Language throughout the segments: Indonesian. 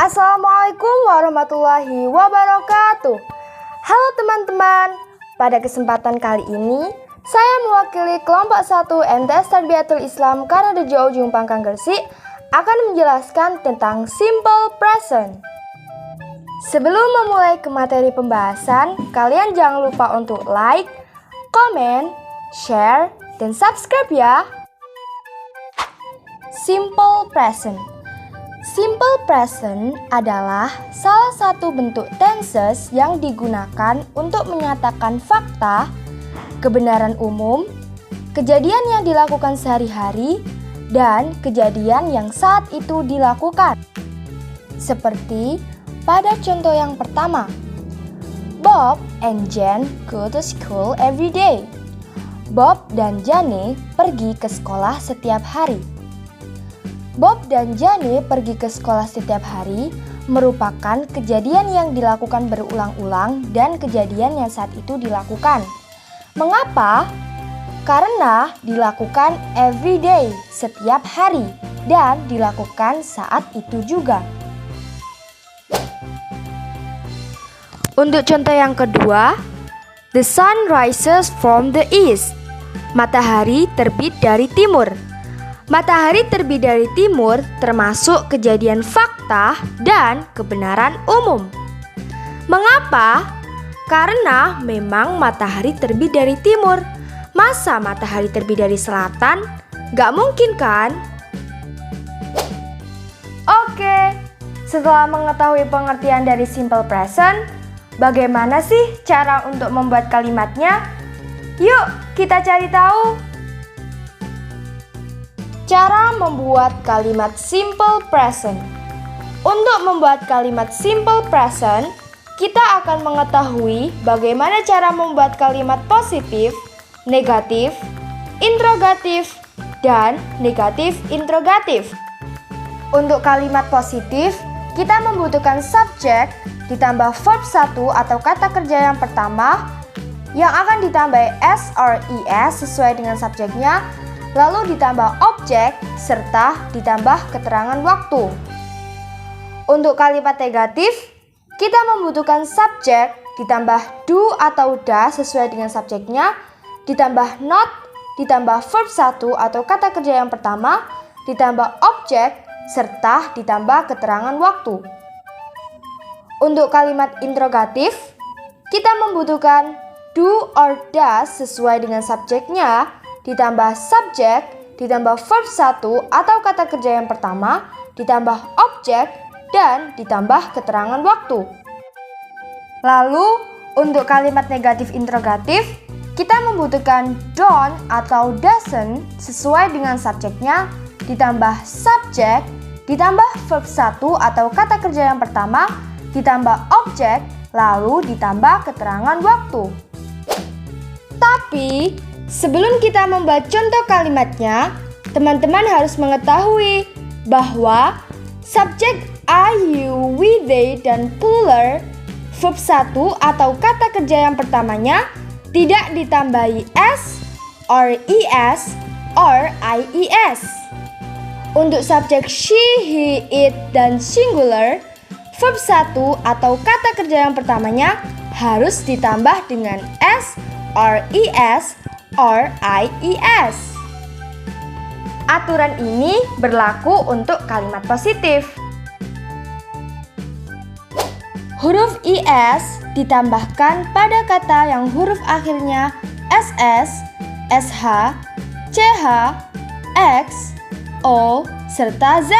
Assalamualaikum warahmatullahi wabarakatuh. Halo teman-teman, pada kesempatan kali ini saya mewakili kelompok 1 MTS Tarbiyatul Islam Kararejo Ujung Pangkang Gresik akan menjelaskan tentang simple present. Sebelum memulai ke materi pembahasan, kalian jangan lupa untuk like, comment, share, dan subscribe ya. Simple present. Simple present adalah salah satu bentuk tenses yang digunakan untuk menyatakan fakta, kebenaran umum, kejadian yang dilakukan sehari-hari, dan kejadian yang saat itu dilakukan. Seperti pada contoh yang pertama, Bob and Jane go to school every day. Bob dan Jane pergi ke sekolah setiap hari. Bob dan Jane pergi ke sekolah setiap hari merupakan kejadian yang dilakukan berulang-ulang dan kejadian yang saat itu dilakukan. Mengapa? Karena dilakukan every day, setiap hari, dan dilakukan saat itu juga. Untuk contoh yang kedua, the sun rises from the east. Matahari terbit dari timur. Matahari terbit dari timur termasuk kejadian fakta dan kebenaran umum. Mengapa? Karena memang matahari terbit dari timur. Masa matahari terbit dari selatan? Gak mungkin kan? Oke, setelah mengetahui pengertian dari simple present, bagaimana sih cara untuk membuat kalimatnya? Yuk kita cari tahu. Cara membuat kalimat simple present. Untuk membuat kalimat simple present, kita akan mengetahui bagaimana cara membuat kalimat positif, negatif, interrogatif, dan negatif interrogatif. Untuk kalimat positif, kita membutuhkan subjek ditambah verb 1 atau kata kerja yang pertama yang akan ditambah s or es sesuai dengan subjeknya, lalu ditambah objek serta ditambah keterangan waktu. Untuk kalimat negatif, kita membutuhkan subjek ditambah do atau da sesuai dengan subjeknya, ditambah not, ditambah verb 1 atau kata kerja yang pertama, ditambah objek serta ditambah keterangan waktu. Untuk kalimat interrogatif, kita membutuhkan do or does sesuai dengan subjeknya, ditambah subjek, ditambah verb 1 atau kata kerja yang pertama, ditambah objek, dan ditambah keterangan waktu. Lalu, untuk kalimat negatif interrogatif, kita membutuhkan don't atau doesn't sesuai dengan subjeknya, ditambah subjek, ditambah verb 1 atau kata kerja yang pertama, ditambah objek, lalu ditambah keterangan waktu. Tapi, sebelum kita membuat contoh kalimatnya, teman-teman harus mengetahui bahwa subjek I, you, we, they, dan plural verb 1 atau kata kerja yang pertamanya tidak ditambahi s, or es, or ies. Untuk subjek she, he, it, dan singular, verb 1 atau kata kerja yang pertamanya harus ditambah dengan s, or es, or ies. Aturan ini berlaku untuk kalimat positif. Huruf is ditambahkan pada kata yang huruf akhirnya ss, sh, ch, x, o, serta z.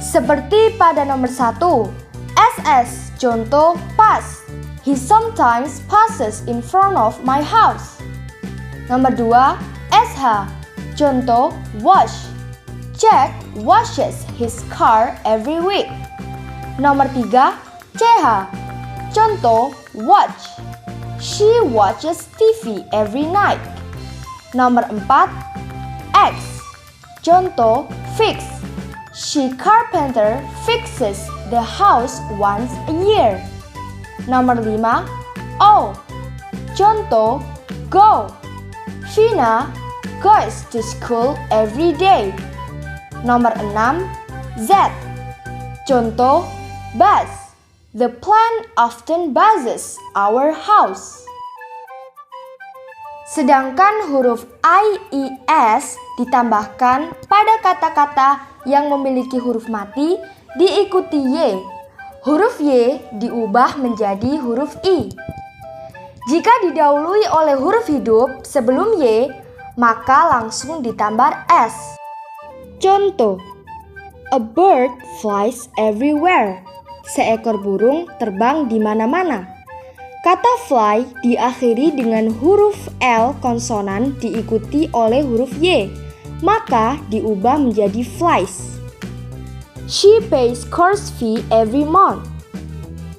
Seperti pada nomor 1, ss, contoh pass. He sometimes passes in front of my house. Nomor 2, sh, contoh wash. Jack washes his car every week. Nomor 3, ch, contoh watch. She watches TV every night. Nomor 4, x, contoh fix. She carpenter fixes the house once a year. Nomor 5, o, contoh go. Vina goes to school every day. Nomor 6, Z. Contoh, buzz. The plane often buzzes our house. Sedangkan huruf IES ditambahkan pada kata-kata yang memiliki huruf mati diikuti Y. Huruf Y diubah menjadi huruf I. Jika didahului oleh huruf hidup sebelum Y, maka langsung ditambah S. Contoh, a bird flies everywhere. Seekor burung terbang di mana-mana. Kata fly diakhiri dengan huruf L konsonan diikuti oleh huruf Y, maka diubah menjadi flies. She pays course fee every month.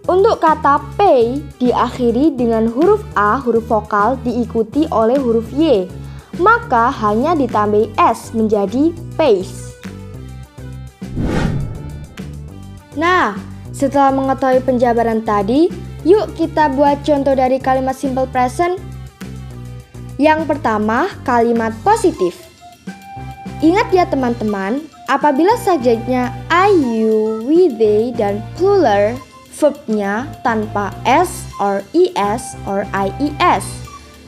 Untuk kata pay diakhiri dengan huruf A, huruf vokal diikuti oleh huruf Y, maka hanya ditambah S menjadi pays. Nah, setelah mengetahui penjabaran tadi, yuk kita buat contoh dari kalimat simple present. Yang pertama, kalimat positif. Ingat ya teman-teman, apabila subjeknya I, you, we, they, dan plural, verbnya tanpa S or ES or IES.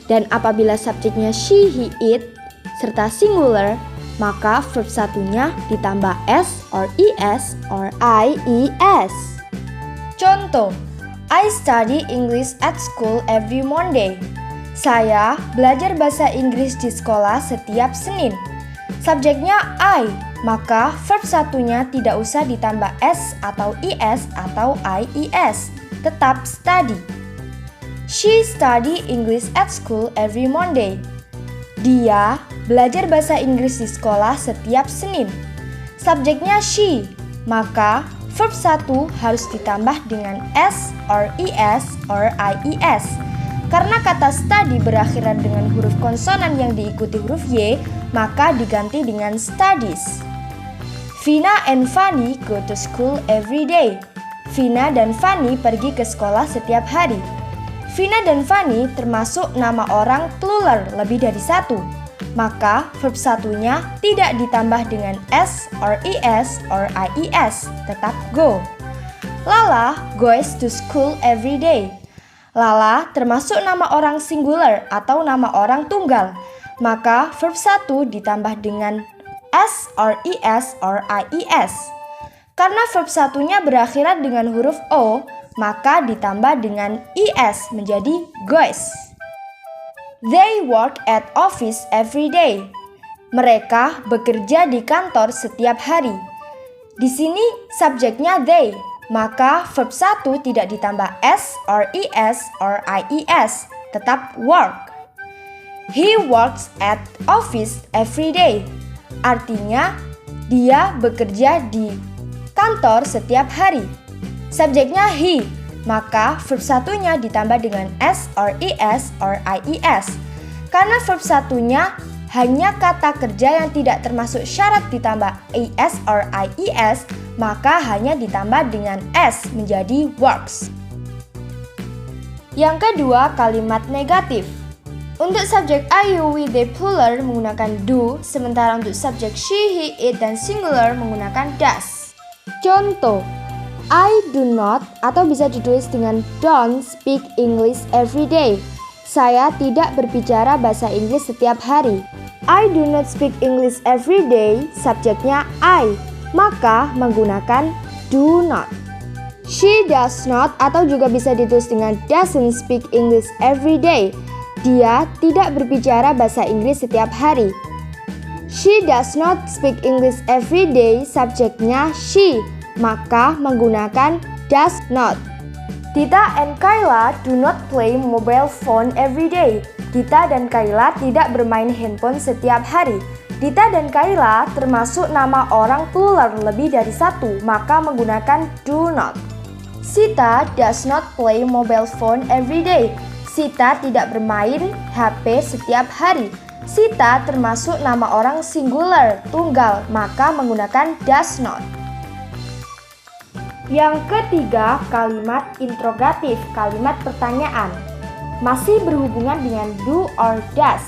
Dan apabila subjeknya she, he, it, serta singular, maka verb satunya ditambah S or ES or IES. Contoh, I study English at school every Monday. Saya belajar bahasa Inggris di sekolah setiap Senin. Subjeknya I, maka verb satunya tidak usah ditambah S atau ES atau IES, tetap study. She study English at school every Monday. Dia belajar bahasa Inggris di sekolah setiap Senin. Subjeknya she, maka verb 1 harus ditambah dengan S or ES or IES. Karena kata study berakhiran dengan huruf konsonan yang diikuti huruf Y, maka diganti dengan studies. Vina and Fanny go to school every day. Vina dan Fanny pergi ke sekolah setiap hari. Vina dan Fanny termasuk nama orang plural lebih dari satu. Maka verb satunya tidak ditambah dengan S or ES or IES, tetap go. Lala goes to school every day. Lala termasuk nama orang singular atau nama orang tunggal. Maka verb 1 ditambah dengan S or ES or IES. Karena verb satunya berakhiran dengan huruf O, maka ditambah dengan ES menjadi goes. They work at office every day. Mereka bekerja di kantor setiap hari. Di sini subjeknya they, maka verb 1 tidak ditambah S or ES or IES, tetap work. He works at office every day. Artinya, dia bekerja di kantor setiap hari. Subjeknya he, maka verb satunya ditambah dengan S or ES or IES. Karena verb satunya hanya kata kerja yang tidak termasuk syarat ditambah ES or IES, maka hanya ditambah dengan S menjadi works. Yang kedua, kalimat negatif. Untuk subjek I, you, we, they plural menggunakan do, sementara untuk subjek she, he, it, dan singular menggunakan does. Contoh, I do not atau bisa ditulis dengan don't speak English every day. Saya tidak berbicara bahasa Inggris setiap hari. I do not speak English every day, subjeknya I, maka menggunakan do not. She does not atau juga bisa ditulis dengan doesn't speak English every day. Dia tidak berbicara bahasa Inggris setiap hari. She does not speak English every day, subjeknya she, maka menggunakan does not. Tita and Kayla do not play mobile phone every day. Tita dan Kayla tidak bermain handphone setiap hari. Tita dan Kayla termasuk nama orang plural lebih dari satu, maka menggunakan do not. Sita does not play mobile phone every day. Sita tidak bermain HP setiap hari. Sita termasuk nama orang singular, tunggal, maka menggunakan does not. Yang ketiga, kalimat interrogatif, kalimat pertanyaan. Masih berhubungan dengan do or does,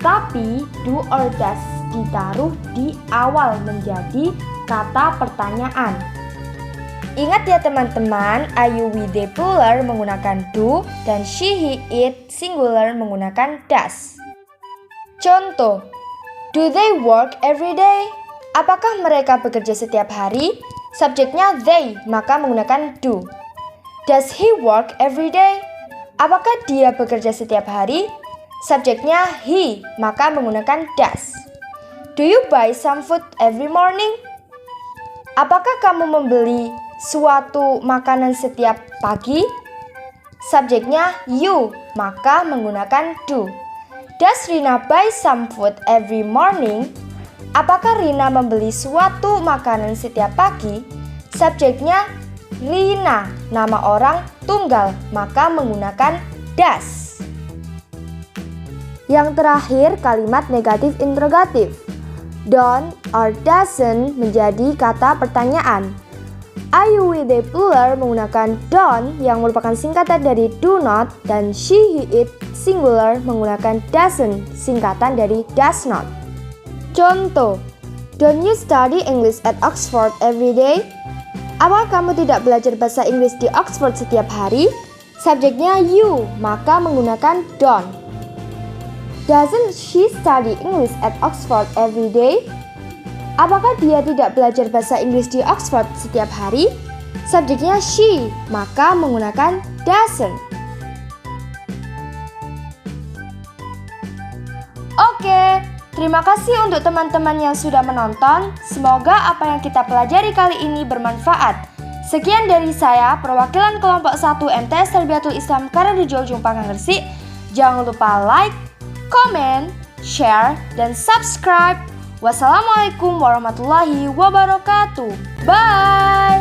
tapi do or does ditaruh di awal menjadi kata pertanyaan. Ingat ya teman-teman, I, you, we, they plural menggunakan do dan she, he, it singular menggunakan does. Contoh, do they work every day? Apakah mereka bekerja setiap hari? Subjeknya they, maka menggunakan do. Does he work every day? Apakah dia bekerja setiap hari? Subjeknya he, maka menggunakan does. Do you buy some food every morning? Apakah kamu membeli suatu makanan setiap pagi? Subjeknya you, maka menggunakan do. Does Rina buy some food every morning? Apakah Rina membeli suatu makanan setiap pagi? Subjeknya Rina, nama orang tunggal, maka menggunakan does. Yang terakhir, kalimat negatif interrogatif. Don't or doesn't menjadi kata pertanyaan. I, you, we, they plural menggunakan don't yang merupakan singkatan dari do not dan she, he, it singular menggunakan doesn't, singkatan dari does not. Contoh, don't you study English at Oxford every day? Apakah kamu tidak belajar bahasa Inggris di Oxford setiap hari? Subjeknya you, maka menggunakan don't. Doesn't she study English at Oxford every day? Apakah dia tidak belajar bahasa Inggris di Oxford setiap hari? Subjeknya she, maka menggunakan doesn't. Oke, terima kasih untuk teman-teman yang sudah menonton. Semoga apa yang kita pelajari kali ini bermanfaat. Sekian dari saya, perwakilan kelompok 1 MTS Tarbiyatul Islam Kararejo Jumpang Gresik. Jangan lupa like, komen, share, dan subscribe. Wassalamualaikum warahmatullahi wabarakatuh. Bye!